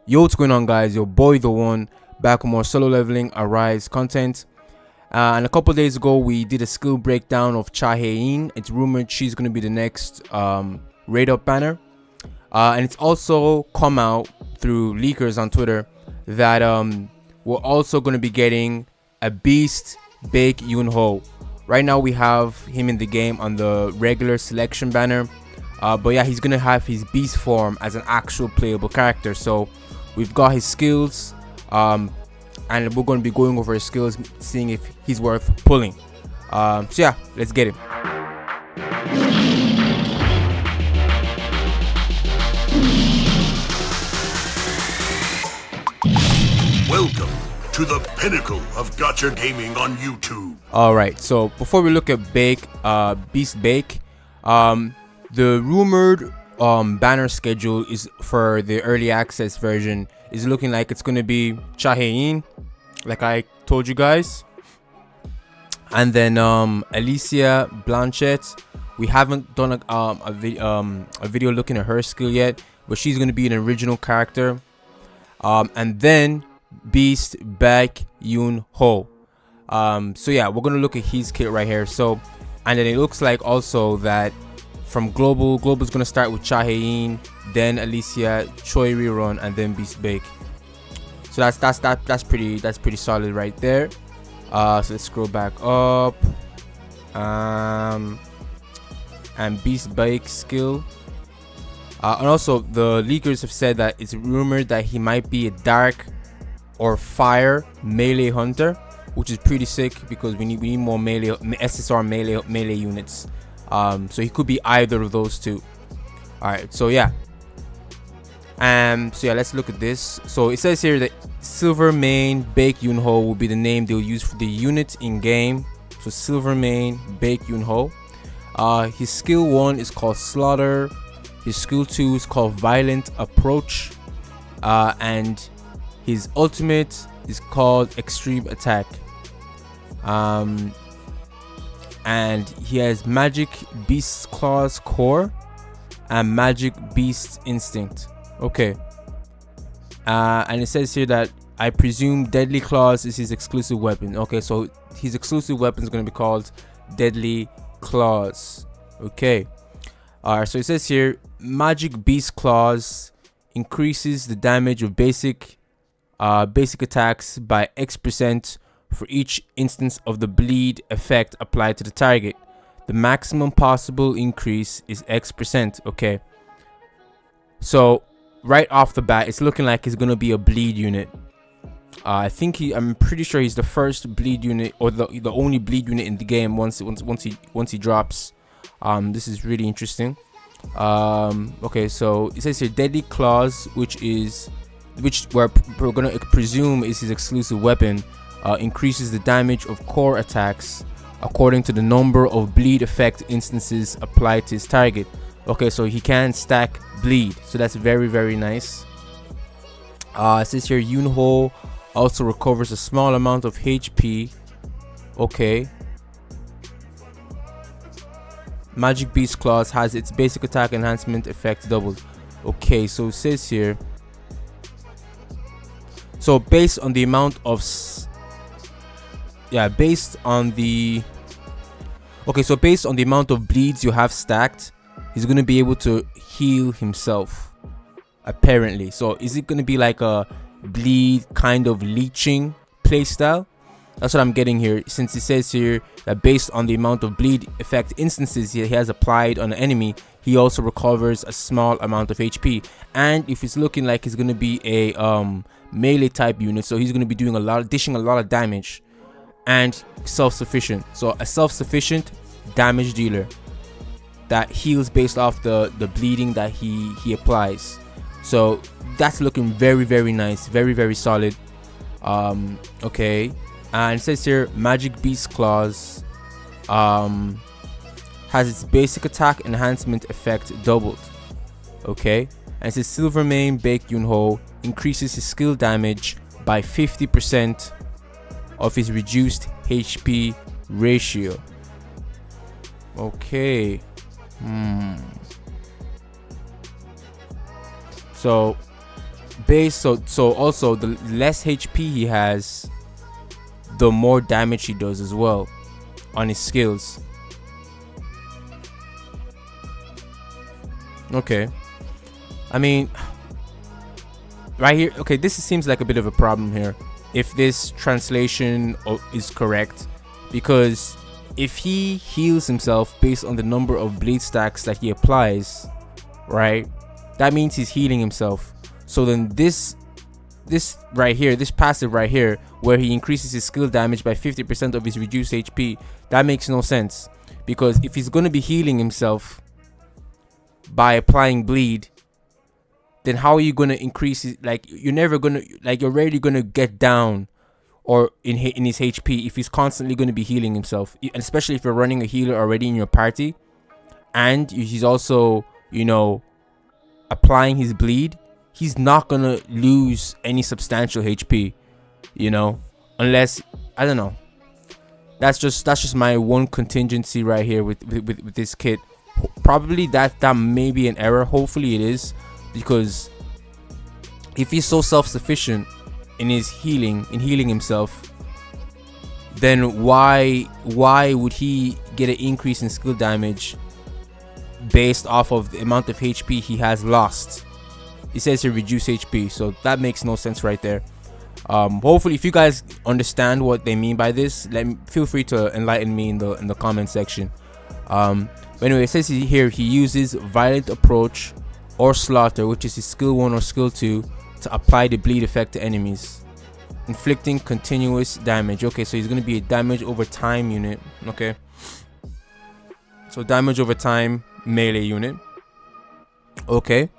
Yo, what's going on, guys? Your boy the one, back with more solo leveling Arise content. And a couple days ago we did a skill breakdown of Chahaein. It's rumored she's going to be the next raid up banner, and it's also come out through leakers on Twitter that we're also going to be getting a beast Baek Yunho. Right now we have him in the game on the regular selection banner, but yeah, he's going to have his beast form as an actual playable character. So we've got his skills, and we're going to be going over his skills, seeing if he's worth pulling. So yeah, let's get him. Welcome to the pinnacle of Gacha gaming on YouTube. Alright, so before we look at Baek, Beast Baek, the rumored banner schedule is for the early access version is looking like it's going to be Chahaein, like I told you guys, and then Alicia Blanchett. We haven't done a video looking at her skill yet, but she's going to be an original character, and then Beast Baek Yunho. So yeah, we're going to look at his kit right here. So, and then it looks like also that from Global's going to start with Chahaein, then Alicia, Choi rerun, and then Beast Baek. So that's pretty solid right there. So let's scroll back up. And Beast Baek skill. And also the leakers have said that it's rumored that he might be a dark or fire melee hunter, which is pretty sick because we need more melee SSR melee units. So he could be either of those two. Alright, so yeah. So yeah, let's look at this. So it says here that Silvermane Baek Yunho will be the name they'll use for the unit in game. So Silvermane Baek Yunho. His skill 1 is called Slaughter. His skill 2 is called Violent Approach. And his ultimate is called Extreme Attack. And he has Magic Beast Claws Core and Magic Beast Instinct. Okay. And it says here that I presume Deadly Claws is his exclusive weapon. Okay, so his exclusive weapon is going to be called Deadly Claws. Okay. Alright, so it says here Magic Beast Claws increases the damage of basic attacks by X% for each instance of the bleed effect applied to the target. The maximum possible increase is X%. Okay. So right off the bat, it's looking like he's gonna be a bleed unit. I'm pretty sure he's the first bleed unit, or the only bleed unit in the game once he drops. This is really interesting. Okay, so it says here Deadly Claws, which we're gonna presume is his exclusive weapon. Increases the damage of core attacks according to the number of bleed effect instances applied to his target. Okay, so he can stack bleed, so that's very nice. It says here Yunho also recovers a small amount of HP. Okay. Magic Beast Claws has its basic attack enhancement effect doubled. Okay, so it says here, so based on the amount of based on the amount of bleeds you have stacked, he's going to be able to heal himself, apparently. So is it going to be like a bleed kind of leeching playstyle? That's what I'm getting here, since it says here that based on the amount of bleed effect instances he has applied on an enemy, he also recovers a small amount of HP. And if it's looking like he's going to be a melee type unit, so he's going to be doing dishing a lot of damage, and self-sufficient. So a self-sufficient damage dealer that heals based off the bleeding that he applies. So that's looking very nice, very solid. Okay, and it says here Magic Beast Claws has its basic attack enhancement effect doubled. Okay, and it says Silvermane Baek Yunho increases his skill damage by 50% of his reduced HP ratio. Okay. So so also the less HP he has, the more damage he does as well on his skills. Okay, I mean, right here, okay, this seems like a bit of a problem here if this translation is correct, because if he heals himself based on the number of bleed stacks that he applies, right, that means he's healing himself. So then this right here, this passive right here, where he increases his skill damage by 50% of his reduced HP, that makes no sense, because if he's going to be healing himself by applying bleed, then how are you going to increase it? Like, you're never going to, like, you're rarely going to get down or in his HP if he's constantly going to be healing himself, especially if you're running a healer already in your party and he's also, you know, applying his bleed. He's not gonna lose any substantial HP, you know, unless, I don't know. That's just my one contingency right here with this kit. Probably that may be an error. Hopefully it is, because if he's so self-sufficient in his healing himself, then why would he get an increase in skill damage based off of the amount of HP he has lost? It says here reduce HP, so that makes no sense right there. Hopefully, if you guys understand what they mean by this, feel free to enlighten me in the comment section. But anyway, it says here he uses violent approach or slaughter, which is his skill 1 or skill 2, to apply the bleed effect to enemies, inflicting continuous damage. Okay, so he's gonna be a damage over time unit. Okay, so damage over time melee unit. Okay.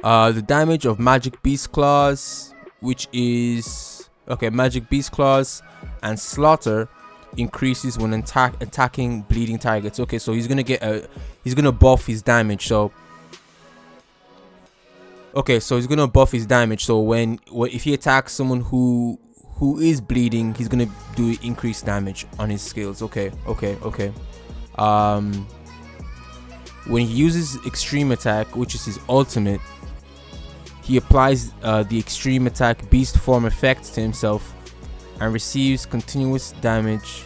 The damage of Magic Beast Claws, which is okay, Magic Beast Claws and Slaughter increases when attacking bleeding targets. Okay, so he's gonna buff his damage. So okay, so he's gonna buff his damage. So if he attacks someone who is bleeding, he's gonna do increased damage on his skills. Okay. When he uses extreme attack, which is his ultimate, he applies the extreme attack beast form effect to himself and receives continuous damage.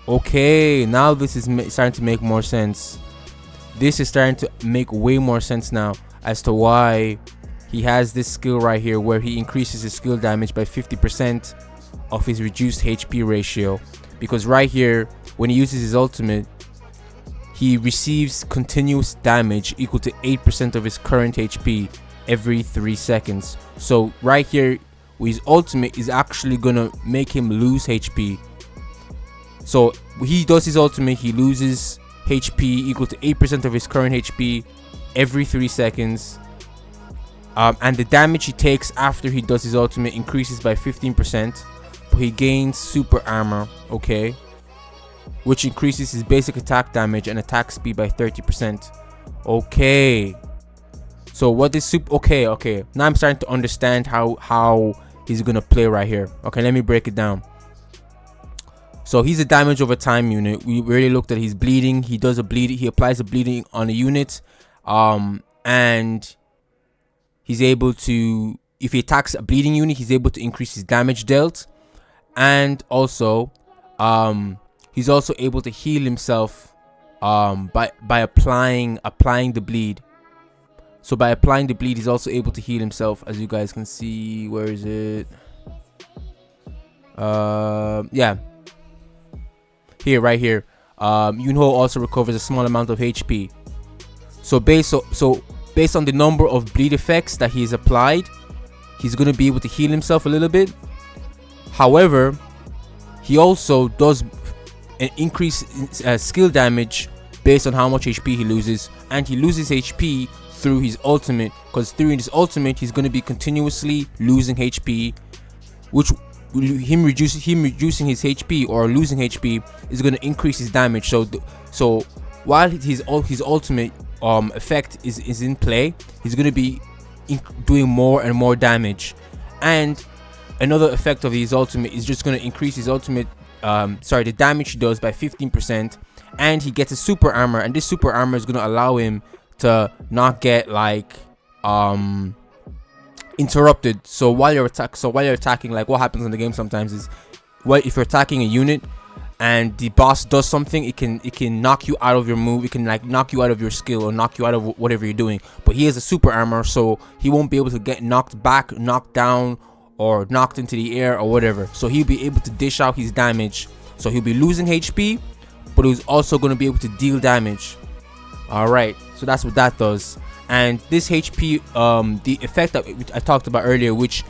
Okay, now this is starting to make more sense. This is starting to make way more sense now as to why he has this skill right here, where he increases his skill damage by 50% of his reduced HP ratio. Because right here, when he uses his ultimate, he receives continuous damage equal to 8% of his current HP every 3 seconds. So right here, his ultimate is actually gonna make him lose HP. So he does his ultimate, he loses HP equal to 8% of his current HP every 3 seconds. And the damage he takes after he does his ultimate increases by 15%. But he gains super armor, okay, which increases his basic attack damage and attack speed by 30%. Okay. So what is super? Okay. Now I'm starting to understand how he's gonna play right here. Okay, let me break it down. So he's a damage over time unit. We already looked at his bleeding. He does a bleeding. He applies a bleeding on a unit, and he's able to, if he attacks a bleeding unit, he's able to increase his damage dealt, and also, he's also able to heal himself, by applying the bleed. So by applying the bleed, he's also able to heal himself, as you guys can see. Where is it? Yeah. Here, right here. Yunho also recovers a small amount of HP. So based on the number of bleed effects that he's applied, he's gonna be able to heal himself a little bit. However, he also does an increase in skill damage based on how much HP he loses, and he loses HP through his ultimate, because through his ultimate he's going to be continuously losing HP, which him reducing his HP or losing HP is going to increase his damage. So while his ultimate effect is in play, he's going to be doing more and more damage, and another effect of his ultimate is just going to increase his ultimate the damage he does by 15%, and he gets a super armor, and this super armor is going to allow him to not get like interrupted. So while you're attacking, like what happens in the game sometimes is, well, if you're attacking a unit and the boss does something, it can knock you out of your move. It can like knock you out of your skill or knock you out of whatever you're doing. But he has a super armor, so he won't be able to get knocked back, knocked down, or knocked into the air or whatever. So he'll be able to dish out his damage. So he'll be losing HP, but he's also going to be able to deal damage. Alright, so that's what that does. And this HP, the effect that I talked about earlier, which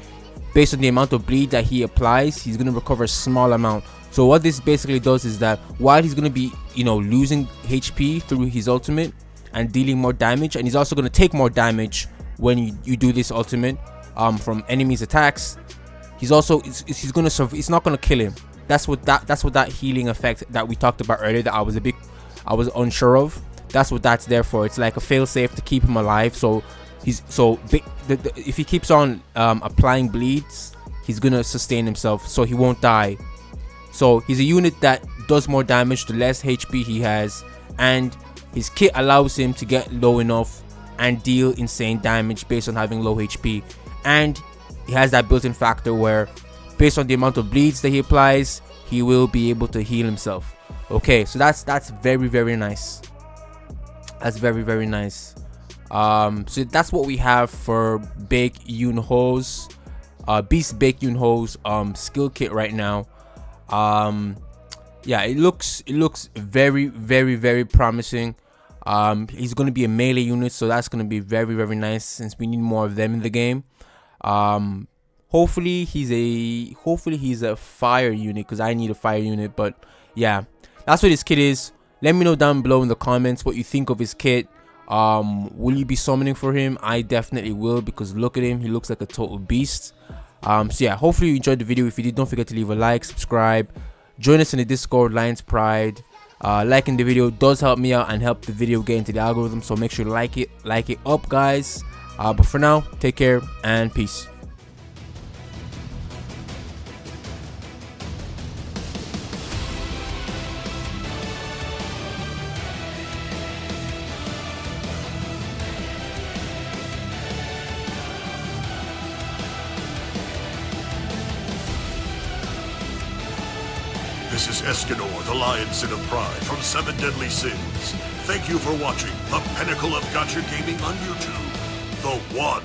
based on the amount of bleed that he applies, he's going to recover a small amount. So what this basically does is that while he's going to be, you know, losing HP through his ultimate and dealing more damage, and he's also going to take more damage when you do this ultimate from enemies' attacks, he's also he's going to it's not going to kill him. That's what that healing effect that we talked about earlier that I was unsure of. That's what that's there for. It's like a failsafe to keep him alive. So if he keeps on applying bleeds, he's gonna sustain himself, so he won't die. So he's a unit that does more damage the less HP he has, and his kit allows him to get low enough and deal insane damage based on having low HP. And he has that built-in factor where, based on the amount of bleeds that he applies, he will be able to heal himself. Okay, so that's very nice. That's very nice. So that's what we have for Baek Yunho's Beast Baek Yunho's skill kit right now. Yeah, it looks very promising. He's going to be a melee unit, so that's going to be very nice since we need more of them in the game. Hopefully he's a fire unit, because I need a fire unit. But yeah, that's what his kit is. Let me know down below in the comments what you think of his kit. Will you be summoning for him? I definitely will, because look at him, he looks like a total beast. So yeah, hopefully you enjoyed the video. If you did, don't forget to leave a like, subscribe, join us in the Discord, Lions Pride. Liking the video does help me out and help the video get into the algorithm, so make sure to like it up, guys. But for now, take care and peace. This is Escanor, the Lion Sin of Pride from 7 Deadly Sins. Thank you for watching the pinnacle of Gacha gaming on YouTube, The One.